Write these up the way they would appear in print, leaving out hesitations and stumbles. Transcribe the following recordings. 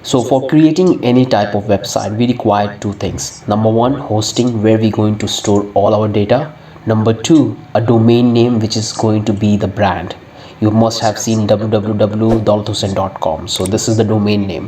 So for creating any type of website, we require two things. Number one, hosting, where we're going to store all our data. Number two, a domain name, which is going to be the brand. You must have seen www.dalthusain.com. So this is the domain name.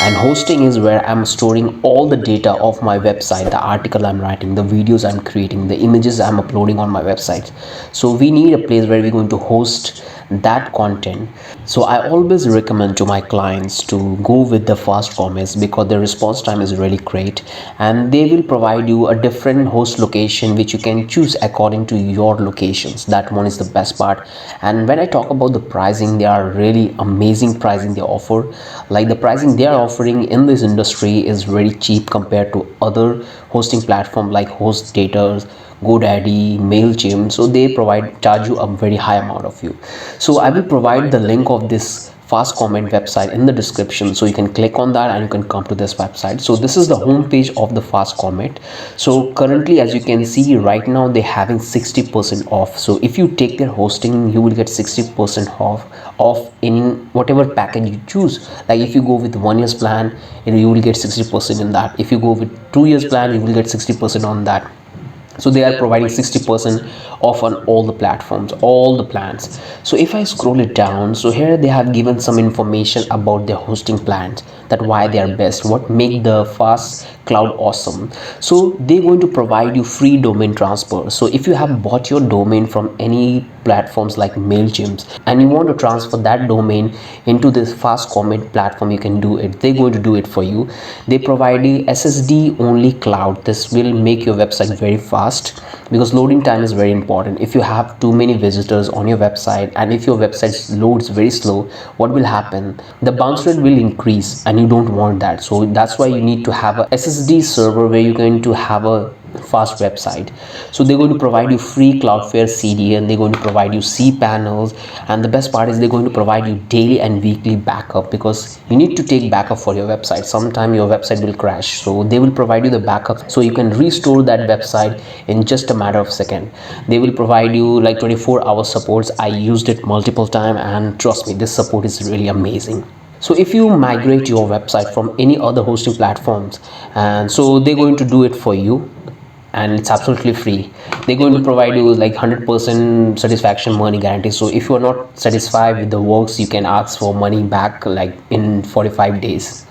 And hosting is where I'm storing all the data of my website, the article I'm writing, the videos I'm creating, the images I'm uploading on my website. So we need a place where we're going to host that content. So I always recommend to my clients to go with the fast commits because the response time is really great, and they will provide you a different host location which you can choose according to your locations. That one is the best part. And when I talk about the pricing, they are really amazing pricing they offer. Like the pricing they are offering in this industry is very cheap compared to other hosting platform like HostGator, GoDaddy, MailChimp. So they charge you a very high amount of you. So I will provide the link of this fast comment website in the description, so you can click on that and you can come to this website. So this is the home page of the fast comment. So currently, as you can see right now, they're having 60% off. So if you take their hosting, you will get 60% off in whatever package you choose. Like if you go with 1 year's plan, you will get 60% in that. If you go with 2 years plan, you will get 60% on that. So they are providing 60% off on all the platforms, all the plans. So if I scroll it down, so here they have given some information about their hosting plans, that why they are best, what make the fast cloud awesome. So they're going to provide you free domain transfer. So if you have bought your domain from any platforms like MailChimp and you want to transfer that domain into this fast comment platform, you can do it. They're going to do it for you. They provide you SSD only cloud. This will make your website very fast because loading time is very important. If you have too many visitors on your website and if your website loads very slow, what will happen? The bounce rate will increase and you don't want that. So that's why you need to have a SSD server where you're going to have a fast website. So they're going to provide you free Cloudflare CDN, they're going to provide you cPanels, and the best part is they're going to provide you daily and weekly backup because you need to take backup for your website. Sometime your website will crash, so they will provide you the backup so you can restore that website in just a matter of second. They will provide you like 24-hour supports. I used it multiple times and trust me, this support is really amazing. So if you migrate your website from any other hosting platforms, and so they're going to do it for you, and it's absolutely free. They're going to provide you like 100% satisfaction money guarantee. So if you are not satisfied with the works, you can ask for money back like in 45 days.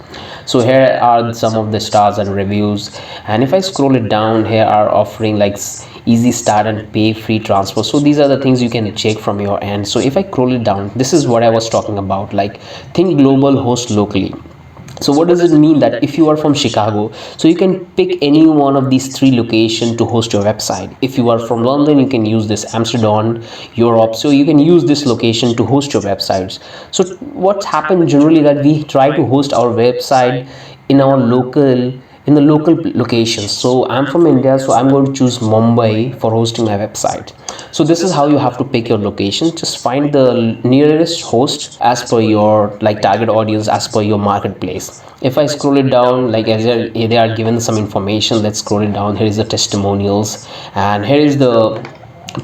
So here are some of the stars and reviews, and if I scroll it down, here are offering like easy start and pay free transfer. So these are the things you can check from your end. So if I scroll it down, this is what I was talking about, like think global, host locally. So what does it mean? That if you are from Chicago, so you can pick any one of these three locations to host your website. If you are from London, you can use this Amsterdam, Europe, so you can use this location to host your websites. So what's happened generally that we try to host our website in our local, in the local locations. So I'm from India, so I'm going to choose Mumbai for hosting my website. So this is how you have to pick your location. Just find the nearest host as per your like target audience, as per your marketplace. If I scroll it down, like as they are given some information, let's scroll it down. Here is the testimonials, and here is the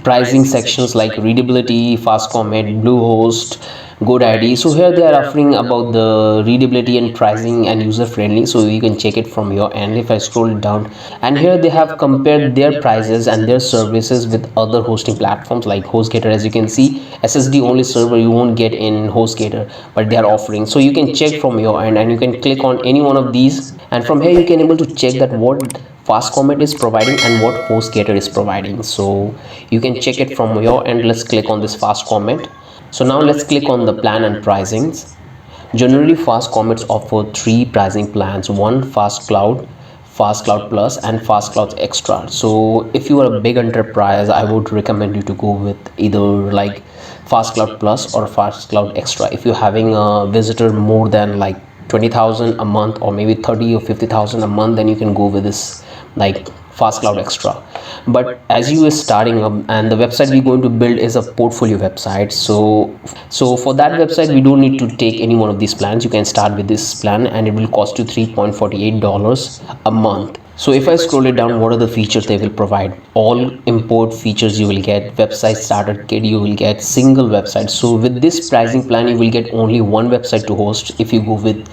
pricing sections like readability, fast comment, Bluehost, GoDaddy. So here they are offering about the readability and pricing and user friendly, so you can check it from your end. If I scroll it down, and here they have compared their prices and their services with other hosting platforms like HostGator. As you can see, SSD only server you won't get in HostGator, but they are offering. So you can check from your end and you can click on any one of these, and from here you can able to check that what fast comment is providing and what HostGator is providing. So you can check it from your end. Let's click on this fast comment. So now let's click on the plan and pricings. Generally, fast commits offer three pricing plans: one fast cloud, fast cloud plus, and fast cloud extra. So if you are a big enterprise, I would recommend you to go with either like fast cloud plus or fast cloud extra. If you're having a visitor more than like 20,000 a month or maybe 30 or 50,000 a month, then you can go with this like fast cloud extra. But as you are starting up and the website we're going to build is a portfolio website, so for that website we don't need to take any one of these plans. You can start with this plan and it will cost you $3.48 a month. So if I scroll it down, what are the features they will provide? All import features you will get, website starter kit you will get, single website. So with this pricing plan you will get only one website to host. If you go with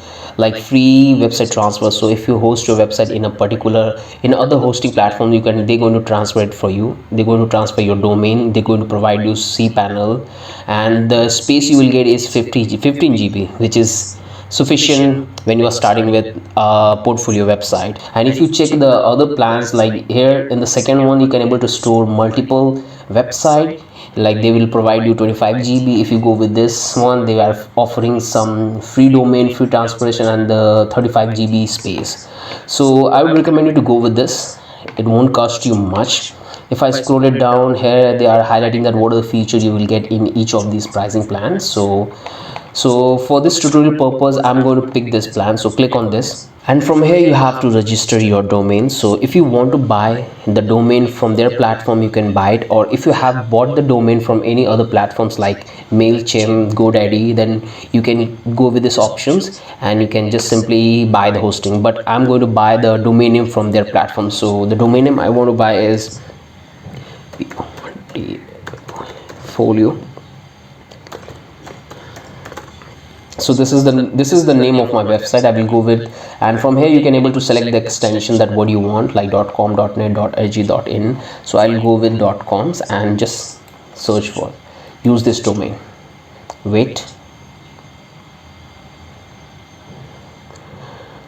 like free website transfer. So if you host your website in a particular, in other hosting platform, you can, they're going to transfer it for you. They're going to transfer your domain, they're going to provide you cPanel, and the space you will get is 15 GB, which is sufficient when you are starting with a portfolio website. And if you check the other plans, like here in the second one, you can able to store multiple website, like they will provide you 25 GB. If you go with this one, they are offering some free domain, free transportation, and the 35 GB space. So I would recommend you to go with this. It won't cost you much. If I scroll it down here, they are highlighting that what are the features you will get in each of these pricing plans. So for this tutorial purpose, I'm going to pick this plan. So click on this, and from here you have to register your domain. So if you want to buy the domain from their platform, you can buy it, or if you have bought the domain from any other platforms like MailChimp, GoDaddy, then you can go with these options and you can just simply buy the hosting. But I'm going to buy the domain name from their platform. So the domain name I want to buy is Folio. So this is the name of my website I will go with. And from here you can able to select the extension that what you want, like .com, .net, .rg, .in. So I'll go with .coms and just search for, use this domain, wait.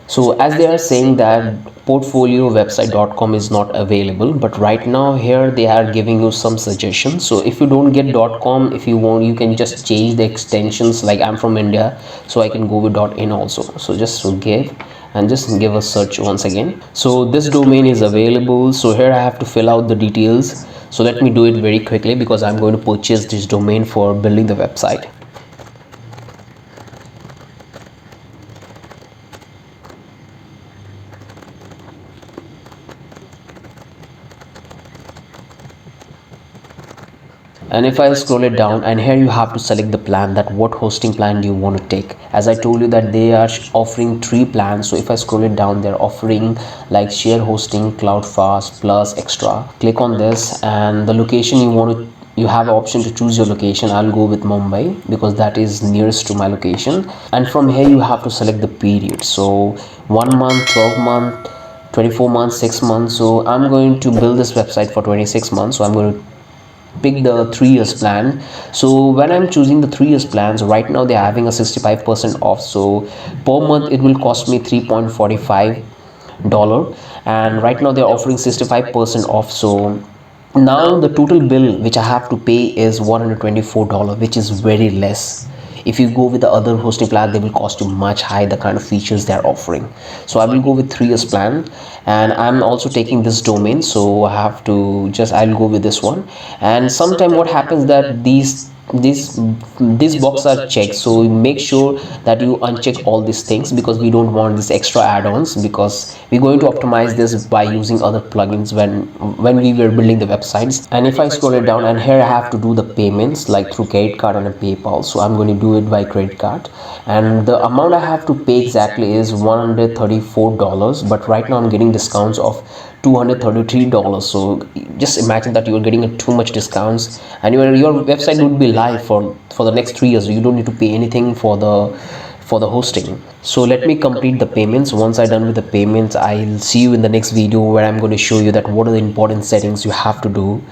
So as they are saying that portfoliowebsite.com is not available, but right now here they are giving you some suggestions. So if you don't get .com, if you want, you can just change the extensions. Like I'm from India, so I can go with .in also. So just give and just give a search once again. So this domain is available. So here I have to fill out the details. So let me do it very quickly because I'm going to purchase this domain for building the website. And if I scroll it down, and here you have to select the plan, that what hosting plan do you want to take. As I told you that they are offering 3 plans. So if I scroll it down, they're offering like share hosting, CloudFast, plus extra. Click on this, and the location you want to, you have an option to choose your location. I'll go with Mumbai because that is nearest to my location. And from here you have to select the period. So 1 month, 12 month, 24 months, 6 months. So I'm going to build this website for 26 months. So I'm going to pick the 3 years plan. So when I'm choosing the 3 years plans, right now they're having a 65% off. So per month it will cost me $3.45, and right now they're offering 65% off. So now the total bill which I have to pay is $124, which is very less. If you go with the other hosting plan, they will cost you much high, the kind of features they are offering. So I will go with 3 years plan, and I'm also taking this domain. So I have to just, I'll go with this one. And sometime what happens that these boxes are checked, so make sure that you uncheck all these things because we don't want this extra add-ons, because we're going to optimize this by using other plugins when we were building the websites. And if I scroll it down, and here I have to do the payments like through credit card and a PayPal. So I'm going to do it by credit card, and the amount I have to pay exactly is $134, but right now I'm getting discounts of $233. So just imagine that you are getting a too much discounts, and your website would be live for the next 3 years. You don't need to pay anything for the hosting. So let me complete the payments. Once I'm done with the payments, I'll see you in the next video where I'm going to show you that what are the important settings you have to do,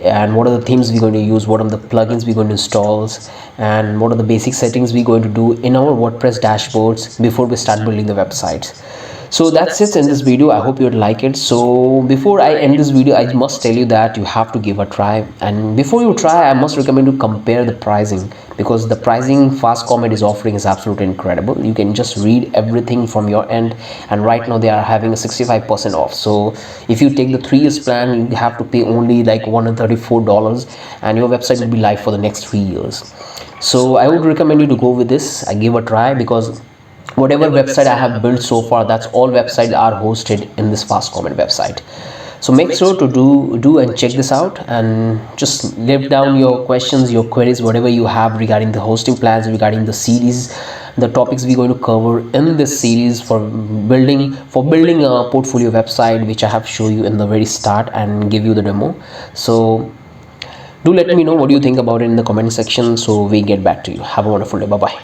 and what are the themes we're going to use, what are the plugins we're going to install, and what are the basic settings we're going to do in our WordPress dashboards before we start building the website. So that's it in this video. I hope you'd like it. So before I end this video, I must tell you that you have to give a try, and before you try, I must recommend you compare the pricing, because the pricing Fast Comment is offering is absolutely incredible. You can just read everything from your end, and right now they are having a 65% off. So if you take the 3 years plan, you have to pay only like $134, and your website will be live for the next 3 years. So I would recommend you to go with this. I give a try, because whatever website I have built so far, that's all websites are hosted in this Fast Comment website. So make sure to do and check this out, and just leave down your questions, your queries, whatever you have regarding the hosting plans, regarding the series, the topics we're going to cover in this series for building a portfolio website, which I have shown you in the very start and give you the demo. So do let me know what you think about it in the comment section, so we get back to you. Have a wonderful day. Bye bye.